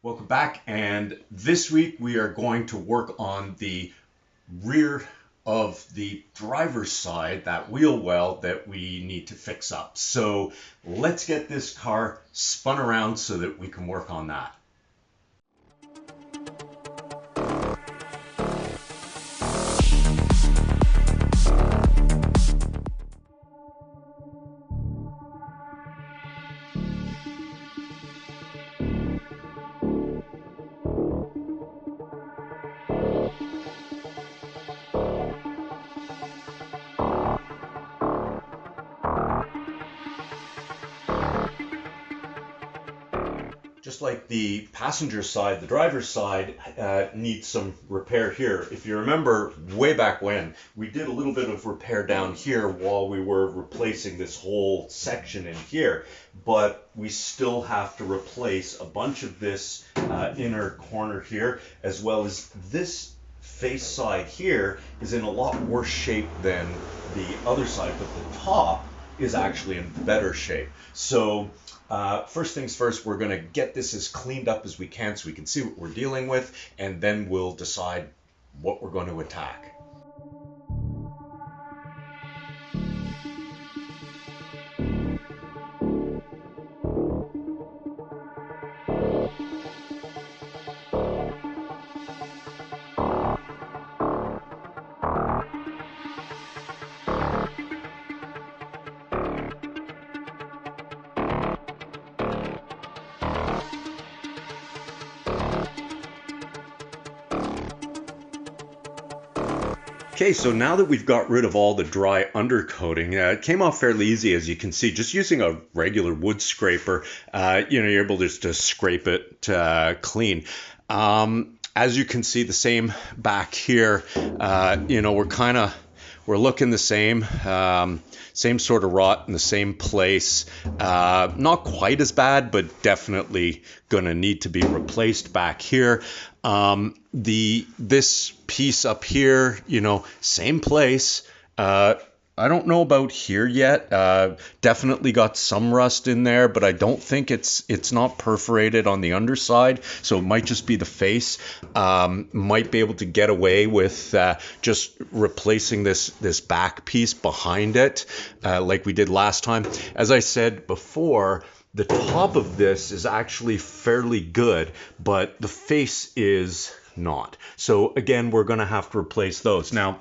Welcome back, and this week we are going to work on the rear of the driver's side, that wheel well that we need to fix up. So let's get this car spun around so that we can work on that. Just like the passenger side, the driver's side needs some repair here. If you remember way back when, we did a little bit of repair down here while we were replacing this whole section in here, but we still have to replace a bunch of this inner corner here, as well as this face side here is in a lot worse shape than the other side, but the top is actually in better shape. So first things first, we're going to get this as cleaned up as we can so we can see what we're dealing with, and then we'll decide what we're going to attack. Okay, so now that we've got rid of all the dry undercoating, it came off fairly easy, as you can see. Just using a regular wood scraper, you're able just to scrape it clean. As you can see, the same back here. We're looking the same, same sort of rot in the same place. Not quite as bad, but definitely gonna need to be replaced back here. This piece up here, same place. I don't know about here yet. Definitely got some rust in there, but I don't think it's not perforated on the underside, so it might just be the face. Might be able to get away with just replacing this back piece behind it, like we did last time. As I said before, the top of this is actually fairly good, but the face is not. So again, we're going to have to replace those. Now,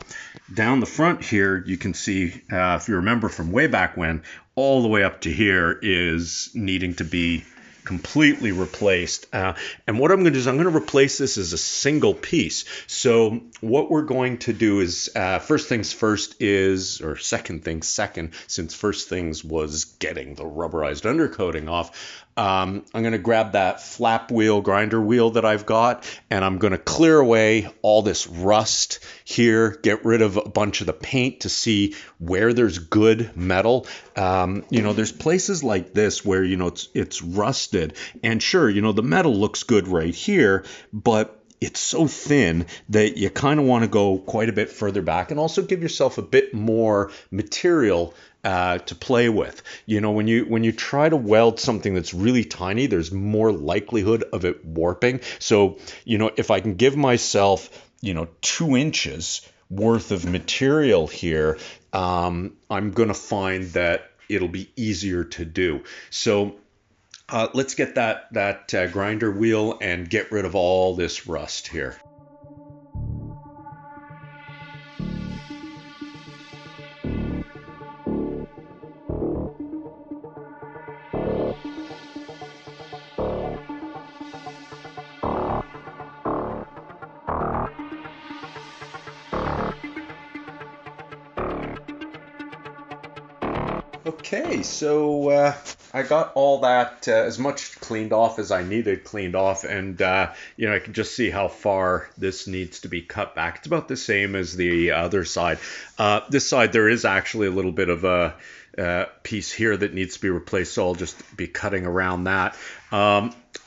down the front here, you can see, if you remember from way back when, all the way up to here is needing to be completely replaced. And what I'm going to do is I'm going to replace this as a single piece. So what we're going to do is, first things first is, or second things second, since first things was getting the rubberized undercoating off, I'm going to grab that flap wheel, grinder wheel that I've got, and I'm going to clear away all this rust here, get rid of a bunch of the paint to see where there's good metal. There's places like this where, it's rusted, and sure, the metal looks good right here, but it's so thin that you kind of want to go quite a bit further back and also give yourself a bit more material to play with. When you try to weld something that's really tiny, there's more likelihood of it warping. So, if I can give myself, 2 inches worth of material here, I'm going to find that it'll be easier to do. So let's get that grinder wheel and get rid of all this rust here. Okay, so I got all that as much cleaned off as I needed cleaned off, and I can just see how far this needs to be cut back. It's about the same as the other side. This side, there is actually a little bit of a piece here that needs to be replaced, so I'll just be cutting around that.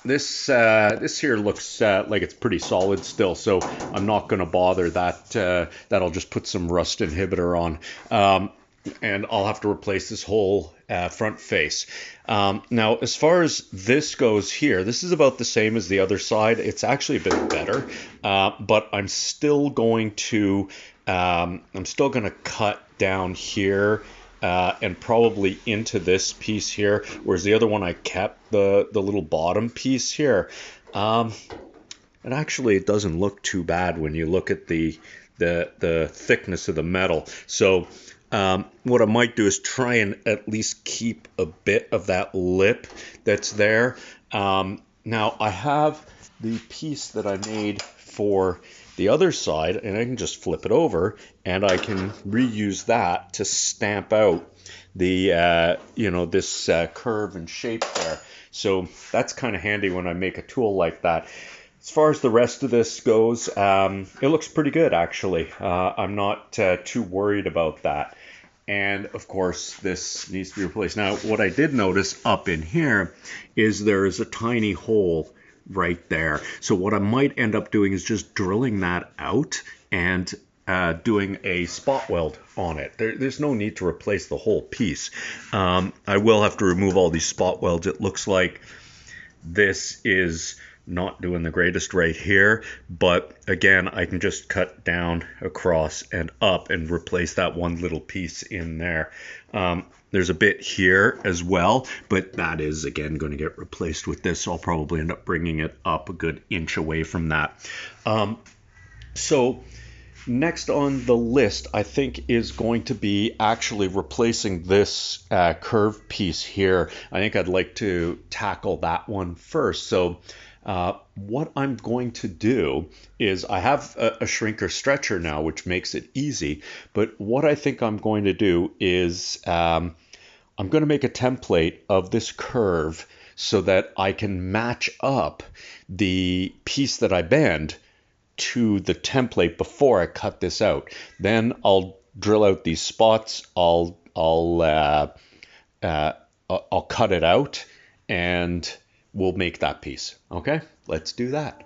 This here looks like it's pretty solid still, so I'm not going to bother that. I'll just put some rust inhibitor on. And I'll have to replace this whole front face. Now, as far as this goes here, this is about the same as the other side. It's actually a bit better, but I'm still going to cut down here and probably into this piece here, whereas the other one I kept the little bottom piece here. And actually, it doesn't look too bad when you look at the thickness of the metal. So what I might do is try and at least keep a bit of that lip that's there. Now I have the piece that I made for the other side, and I can just flip it over, and I can reuse that to stamp out the this curve and shape there. So that's kind of handy when I make a tool like that. As far as the rest of this goes, it looks pretty good actually. I'm not too worried about that. And of course, this needs to be replaced. Now, what I did notice up in here is there is a tiny hole right there. So what I might end up doing is just drilling that out and doing a spot weld on it. There's no need to replace the whole piece. I will have to remove all these spot welds. It looks like this is not doing the greatest right here, but again, I can just cut down across and up and replace that one little piece in there. There's a bit here as well, but that is again going to get replaced with this, so I'll probably end up bringing it up a good inch away from that. So next on the list, I think, is going to be actually replacing this curved piece here. I think I'd like to tackle that one first. So what I'm going to do is I have a shrinker stretcher now, which makes it easy. But what I think I'm going to do is I'm going to make a template of this curve so that I can match up the piece that I bend to the template before I cut this out. Then I'll drill out these spots. I'll cut it out, and we'll make that piece. Okay, let's do that.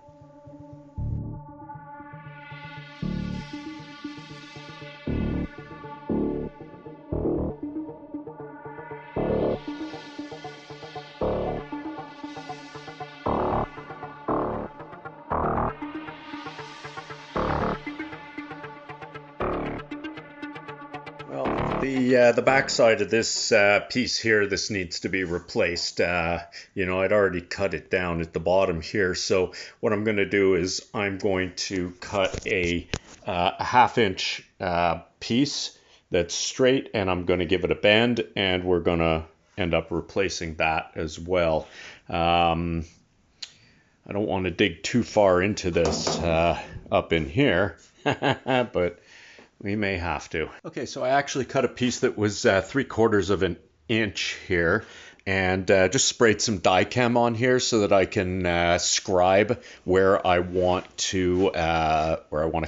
The backside of this piece here, this needs to be replaced. I'd already cut it down at the bottom here. So what I'm going to do is I'm going to cut a 1/2 inch piece that's straight, and I'm going to give it a bend, and we're going to end up replacing that as well. I don't want to dig too far into this up in here, but we may have to. Okay, so I actually cut a piece that was 3/4 of an inch here, and just sprayed some die chem on here so that I can scribe where I want to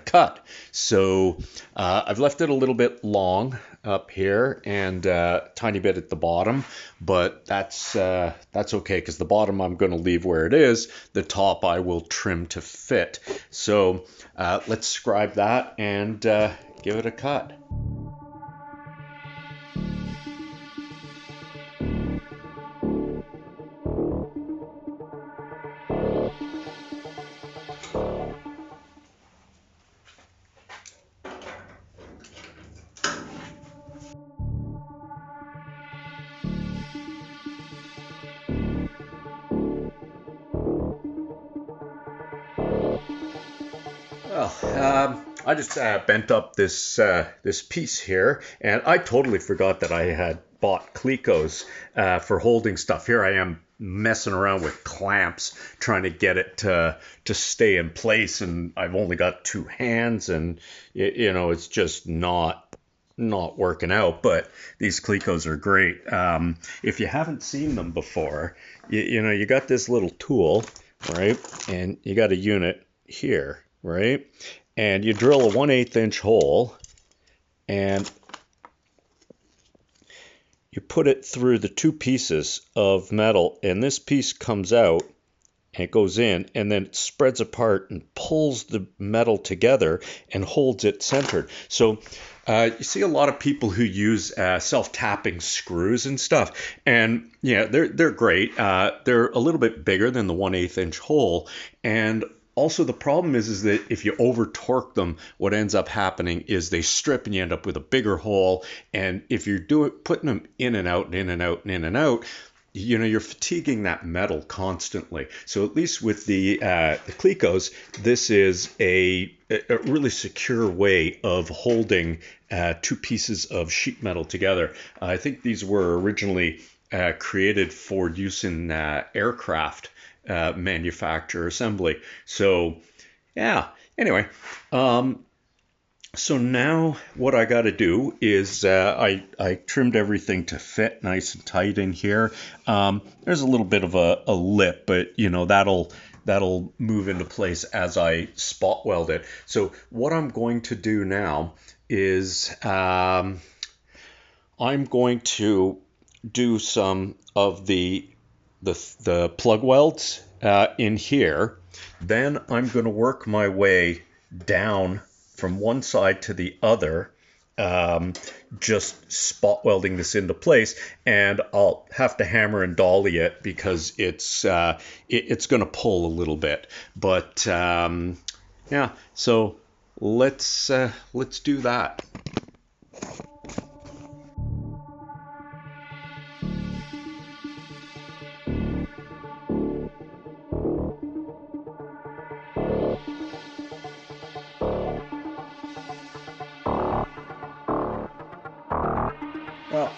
cut. So I've left it a little bit long up here and a tiny bit at the bottom, but that's okay, because the bottom I'm going to leave where it is. The top I will trim to fit. So let's scribe that and give it a cut. Well, I just bent up this piece here, and I totally forgot that I had bought Clecos for holding stuff. Here I am messing around with clamps, trying to get it to stay in place, and I've only got 2 hands, and it's just not working out. But these Clecos are great. If you haven't seen them before, you got this little tool, right, and you got a unit here, right? And you drill a 1/8 inch hole, and you put it through the 2 pieces of metal, and this piece comes out and it goes in, and then it spreads apart and pulls the metal together and holds it centered. So You see a lot of people who use self-tapping screws and stuff, and yeah, they're great. They're a little bit bigger than the 1/8 inch hole, and also the problem is that if you over torque them, what ends up happening is they strip and you end up with a bigger hole. And if you're putting them in and out and in and out and in and out, you're fatiguing that metal constantly. So at least with the Clecos, this is a really secure way of holding two pieces of sheet metal together. I think these were originally created for use in aircraft manufacture assembly. So yeah. Anyway, so now what I got to do is I trimmed everything to fit nice and tight in here. There's a little bit of a lip, but that'll move into place as I spot weld it. So what I'm going to do now is I'm going to do some of the plug welds in here. Then I'm going to work my way down from one side to the other, just spot welding this into place, and I'll have to hammer and dolly it because it's going to pull a little bit. But yeah, so let's do that. Well,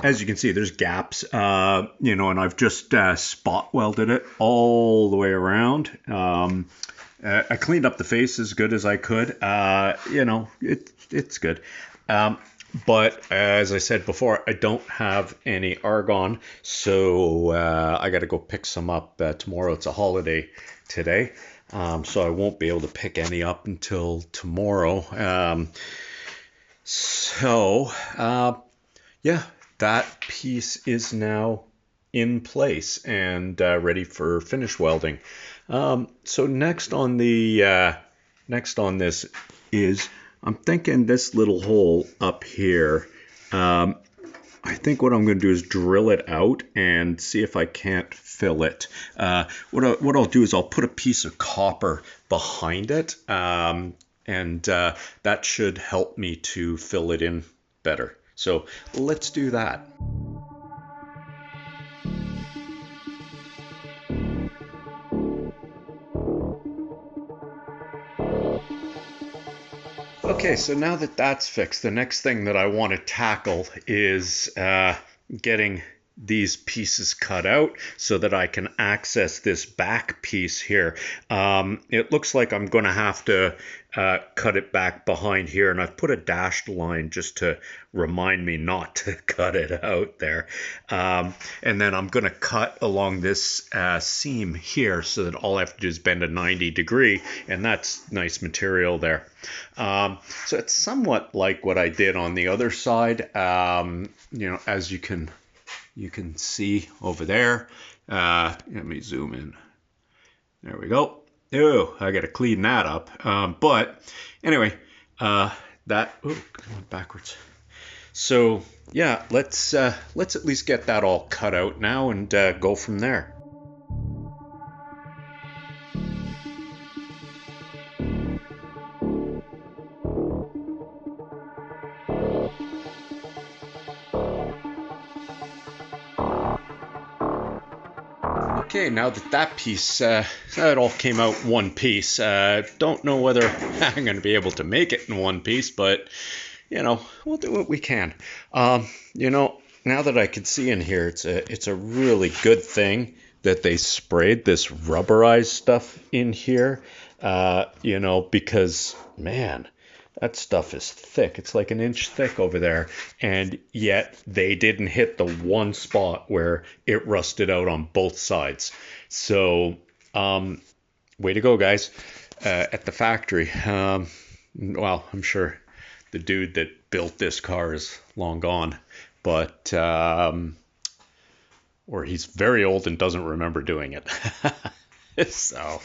as you can see, there's gaps, and I've just spot welded it all the way around. I cleaned up the face as good as I could. It's good. But as I said before, I don't have any argon, so I got to go pick some up tomorrow. It's a holiday today, so I won't be able to pick any up until tomorrow. Yeah, that piece is now in place and ready for finish welding. So next on this is I'm thinking this little hole up here. I think what I'm going to do is drill it out and see if I can't fill it. What I'll do is I'll put a piece of copper behind it, and that should help me to fill it in better. So let's do that. Okay, so now that that's fixed, the next thing that I want to tackle is getting these pieces cut out so that I can access this back piece here. It looks like I'm going to have to cut it back behind here, and I've put a dashed line just to remind me not to cut it out there. And then I'm going to cut along this seam here so that all I have to do is bend a 90 degree, and that's nice material there. So it's somewhat like what I did on the other side, as you can see over there. Let me zoom in. There we go. Oh, I got to clean that up. But anyway, going backwards. So yeah, let's at least get that all cut out now and go from there. Okay, now that piece, that all came out one piece. Don't know whether I'm going to be able to make it in one piece, but, we'll do what we can. Now that I can see in here, it's a really good thing that they sprayed this rubberized stuff in here, because, man, that stuff is thick. It's like an inch thick over there. And yet they didn't hit the one spot where it rusted out on both sides. So, way to go, guys, at the factory. Well, I'm sure the dude that built this car is long gone, but, or he's very old and doesn't remember doing it. So,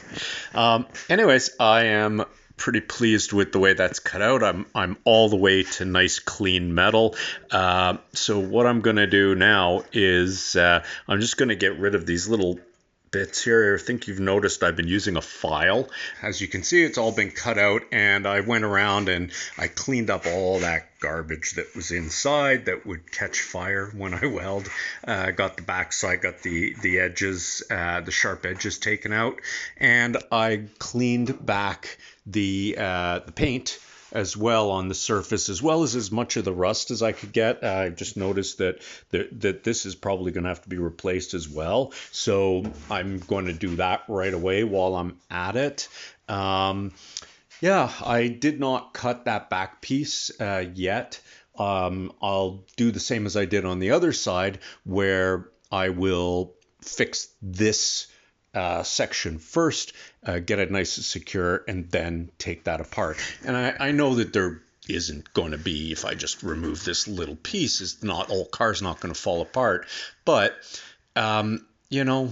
anyways, I am pretty pleased with the way that's cut out. I'm all the way to nice clean metal. So what I'm going to do now is I'm just going to get rid of these little bits here. I think you've noticed I've been using a file. As you can see, it's all been cut out, and I went around and I cleaned up all that garbage that was inside that would catch fire when I weld. Got the backside, got the edges, the sharp edges taken out, and I cleaned back the paint as well on the surface, as much of the rust as I could get. I just noticed that this is probably going to have to be replaced as well. So I'm going to do that right away while I'm at it. Yeah, I did not cut that back piece yet. I'll do the same as I did on the other side, where I will fix this section first, get it nice and secure, and then take that apart. And I know that there isn't going to be, if I just remove this little piece, it's not, all car's not going to fall apart. But, you know,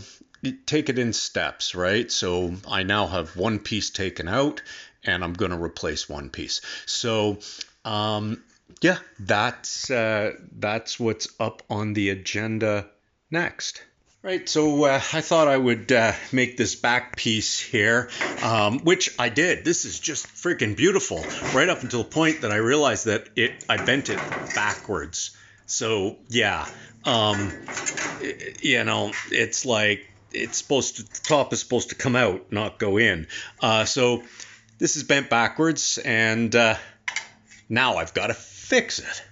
take it in steps, right? So I now have one piece taken out, and I'm going to replace one piece. So, yeah, that's what's up on the agenda next. Right, so I thought I would make this back piece here, which I did. This is just freaking beautiful, right up until the point that I realized that I bent it backwards. So yeah, you know, it's like the top is supposed to come out, not go in. So this is bent backwards, and now I've got to fix it.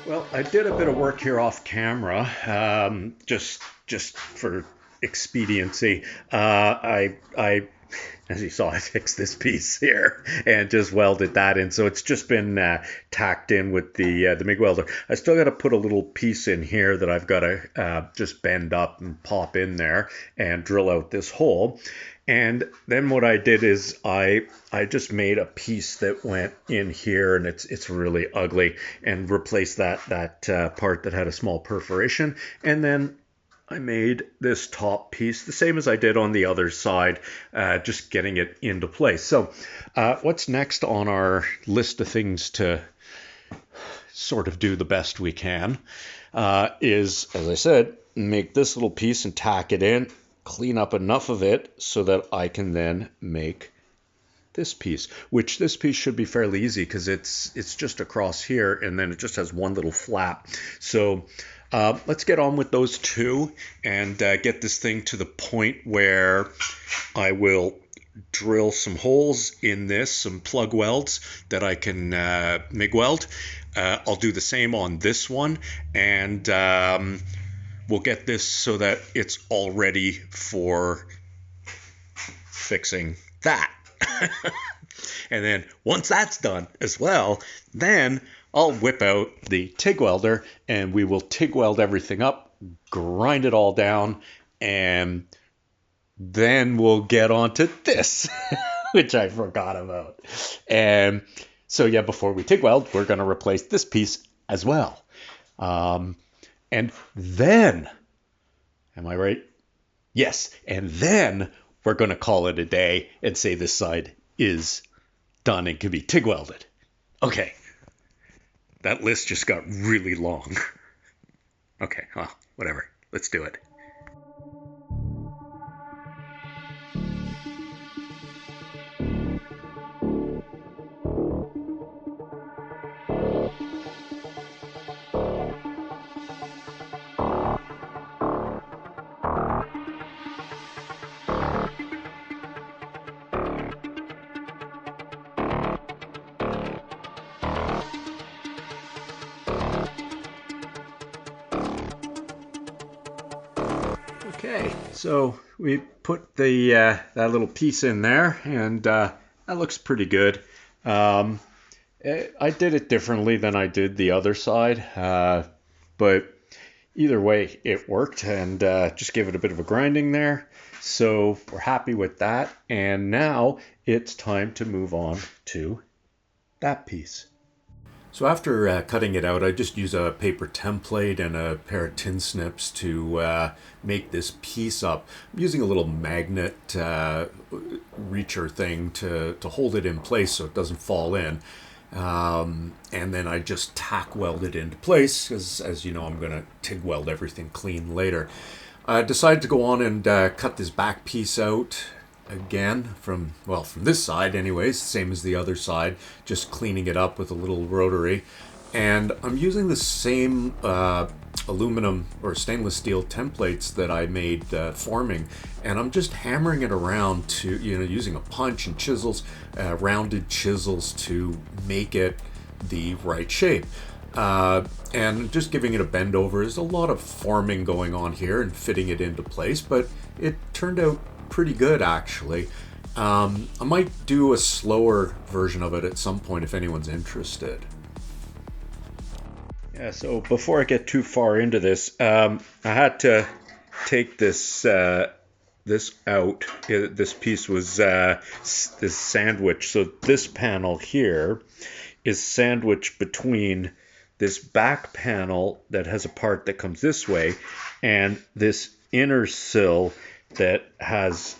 Well, I did a bit of work here off camera, just for expediency. As you saw, I fixed this piece here and just welded that in. So it's just been tacked in with the MIG welder. I still got to put a little piece in here that I've got to just bend up and pop in there and drill out this hole. And then what I did is I just made a piece that went in here, and it's really ugly, and replaced that part that had a small perforation. And then I made this top piece the same as I did on the other side, just getting it into place. So what's next on our list of things to sort of do the best we can is, as I said, make this little piece and tack it in, clean up enough of it so that I can then make this piece, which this piece should be fairly easy because it's just across here, and then it just has one little flap. So let's get on with those two and get this thing to the point where I will drill some holes in this, some plug welds that I can MIG weld. I'll do the same on this one, and we'll get this so that it's all ready for fixing that. And then once that's done as well, then I'll whip out the TIG welder and we will TIG weld everything up, grind it all down, and then we'll get on to this, which I forgot about. And so yeah, before we TIG weld, we're going to replace this piece as well. And then, am I right? Yes. And then we're going to call it a day and say this side is done and can be TIG welded. Okay. That list just got really long. Okay, well, whatever. Let's do it. Okay, so we put the that little piece in there, and that looks pretty good. Um, I did it differently than I did the other side, but either way, it worked, and just gave it a bit of a grinding there. So we're happy with that, and now it's time to move on to that piece. So after cutting it out, I just use a paper template and a pair of tin snips to make this piece up. I'm using a little magnet reacher thing to hold it in place so it doesn't fall in. And then I just tack weld it into place because, as you know, I'm going to TIG weld everything clean later. I decided to go on and cut this back piece out again from this side anyways, same as the other side, just cleaning it up with a little rotary. And I'm using the same aluminum or stainless steel templates that I made forming, and I'm just hammering it around to, using a punch and chisels, rounded chisels to make it the right shape. And just giving it a bend over. There's a lot of forming going on here and fitting it into place, but it turned out pretty good actually. I might do a slower version of it at some point if anyone's interested. Yeah, so before I get too far into this, I had to take this this out. This piece was this sandwich. So this panel here is sandwiched between this back panel that has a part that comes this way and this inner sill that has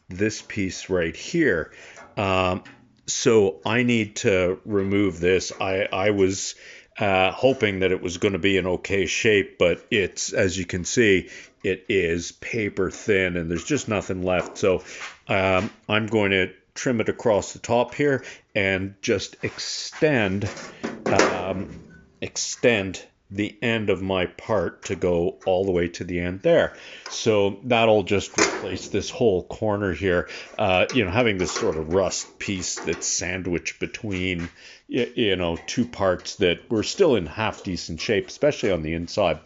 this piece right here. So I need to remove this. I was hoping that it was going to be an okay shape, but it's, as you can see, it is paper thin and there's just nothing left. So I'm going to trim it across the top here and just extend the end of my part to go all the way to the end there. So that'll just replace this whole corner here. Having this sort of rust piece that's sandwiched between, two parts that were still in half decent shape, especially on the inside,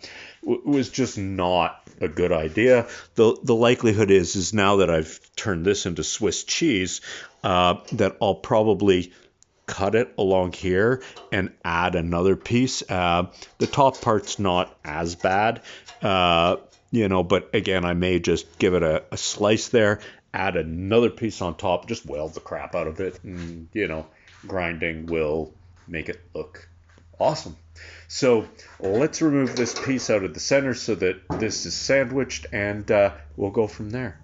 was just not a good idea. The likelihood is now that I've turned this into Swiss cheese, that I'll probably cut it along here and add another piece. The top part's not as bad, but again, I may just give it a slice there, add another piece on top, just weld the crap out of it, and, grinding will make it look awesome. So let's remove this piece out of the center so that this is sandwiched, and we'll go from there.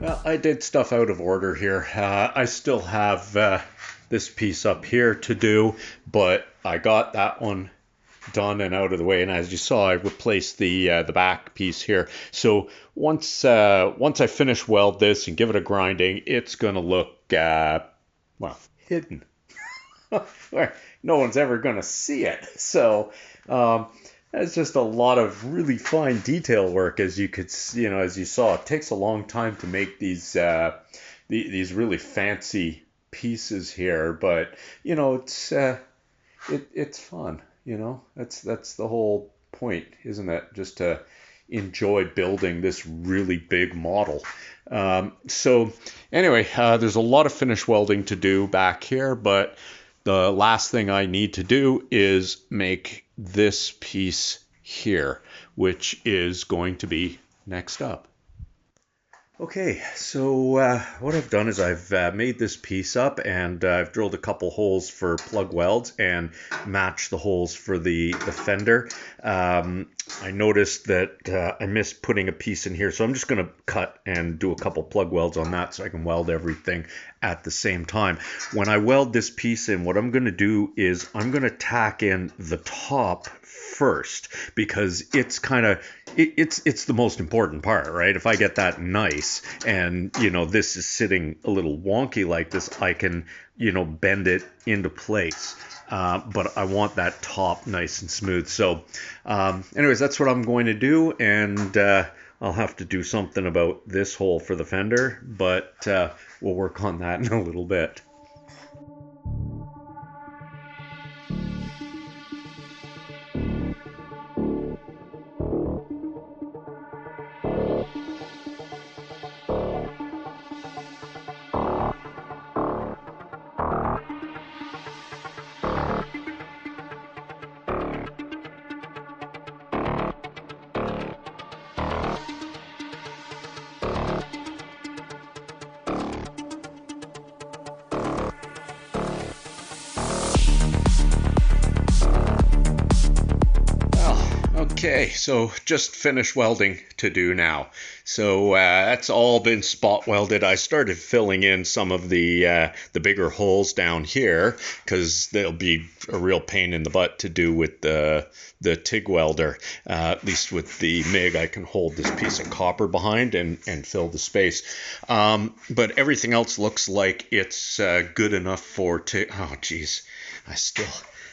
Well, I did stuff out of order here. I still have this piece up here to do, but I got that one done and out of the way. And as you saw, I replaced the back piece here. So once I finish weld this and give it a grinding, it's gonna look hidden, where no one's ever gonna see it. So that's just a lot of really fine detail work, as you could, as you saw. It takes a long time to make these really fancy pieces here, but it's fun. That's the whole point, isn't it? Just to enjoy building this really big model. So anyway, there's a lot of finish welding to do back here, but the last thing I need to do is make this piece here, which is going to be next up. Okay, so what I've done is I've made this piece up and I've drilled a couple holes for plug welds and matched the holes for the fender. I noticed that I missed putting a piece in here, so I'm just going to cut and do a couple plug welds on that so I can weld everything at the same time. When I weld this piece in, what I'm going to do is I'm going to tack in the top first, because it's kind of it's the most important part, right? If I get that nice and this is sitting a little wonky like this, I can bend it into place. But I want that top nice and smooth. So anyways, that's what I'm going to do, and I'll have to do something about this hole for the fender, but we'll work on that in a little bit. Okay, so just finished welding to do now. So that's all been spot welded. I started filling in some of the bigger holes down here because they'll be a real pain in the butt to do with the TIG welder. At least with the MIG, I can hold this piece of copper behind and fill the space. But everything else looks like it's good enough for TIG. Oh, geez, I still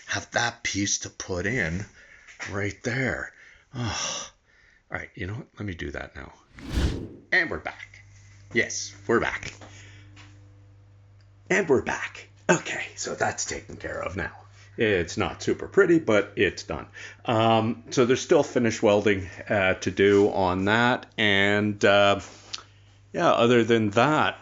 have that piece to put in right there. Oh. All right, you know what? Let me do that now. And we're back. Yes, we're back. And we're back. Okay, so that's taken care of now. It's not super pretty, but it's done. So there's still finished welding to do on that. And yeah, other than the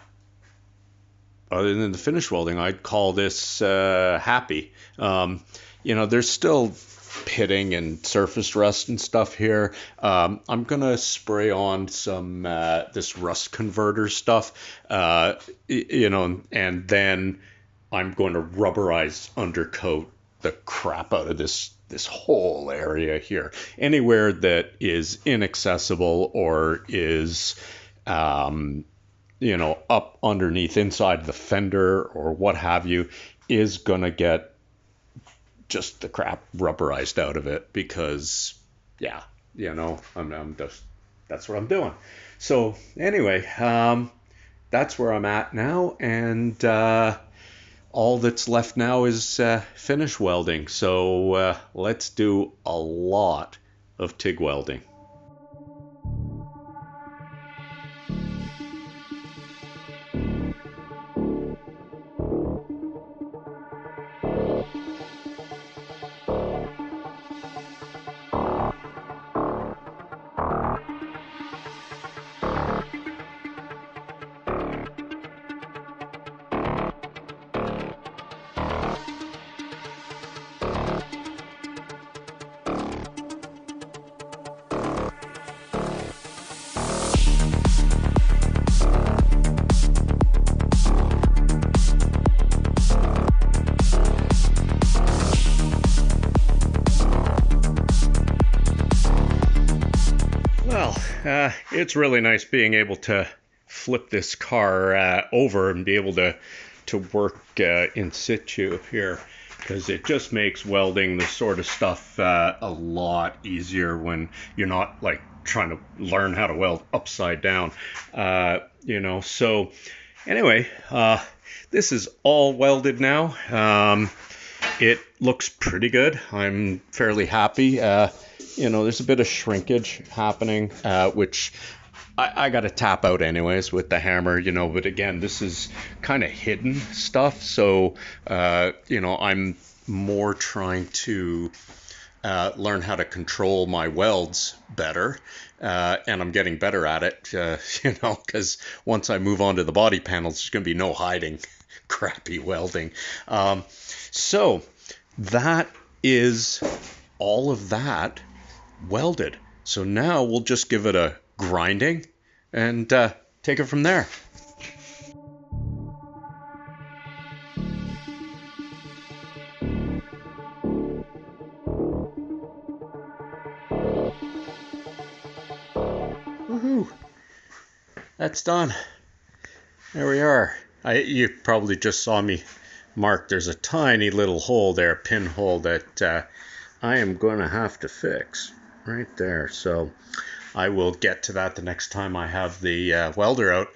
finished welding, I'd call this happy. There's still pitting and surface rust and stuff here. I'm gonna spray on some this rust converter stuff, and then I'm going to rubberize undercoat the crap out of this whole area here. Anywhere that is inaccessible or is up underneath inside the fender or what have you is gonna get just the crap rubberized out of it, because I'm just, that's what I'm doing. So anyway, that's where I'm at now, and all that's left now is finish welding. So let's do a lot of TIG welding. It's really nice being able to flip this car over and be able to work in situ here, because it just makes welding this sort of stuff a lot easier when you're not like trying to learn how to weld upside down. So anyway, this is all welded now. It looks pretty good. I'm fairly happy. There's a bit of shrinkage happening, which I got to tap out anyways with the hammer, but again, this is kind of hidden stuff. So, I'm more trying to learn how to control my welds better. And I'm getting better at it, because once I move on to the body panels, there's going to be no hiding crappy welding. So that is all of that welded. So now we'll just give it a grinding and take it from there. Woohoo! That's done. There we are. You probably just saw me mark. There's a tiny little hole there, pinhole, that I am going to have to fix right there. So I will get to that the next time I have the welder out.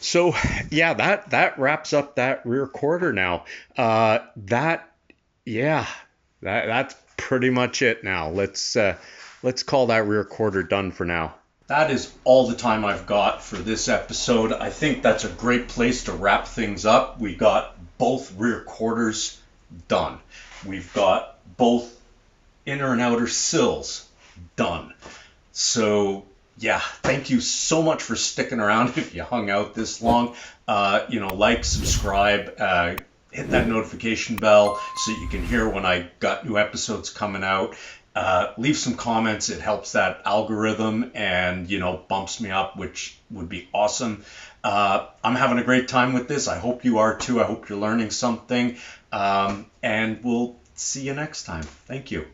So yeah, that wraps up that rear quarter now. That's pretty much it now. Let's call that rear quarter done for now. That is all the time I've got for this episode. I think that's a great place to wrap things up. We got both rear quarters done. We've got both inner and outer sills done. So yeah, thank you so much for sticking around if you hung out this long. Like, subscribe, hit that notification bell so you can hear when I got new episodes coming out. Leave some comments. It helps that algorithm and, bumps me up, which would be awesome. I'm having a great time with this. I hope you are too. I hope you're learning something. And we'll see you next time. Thank you.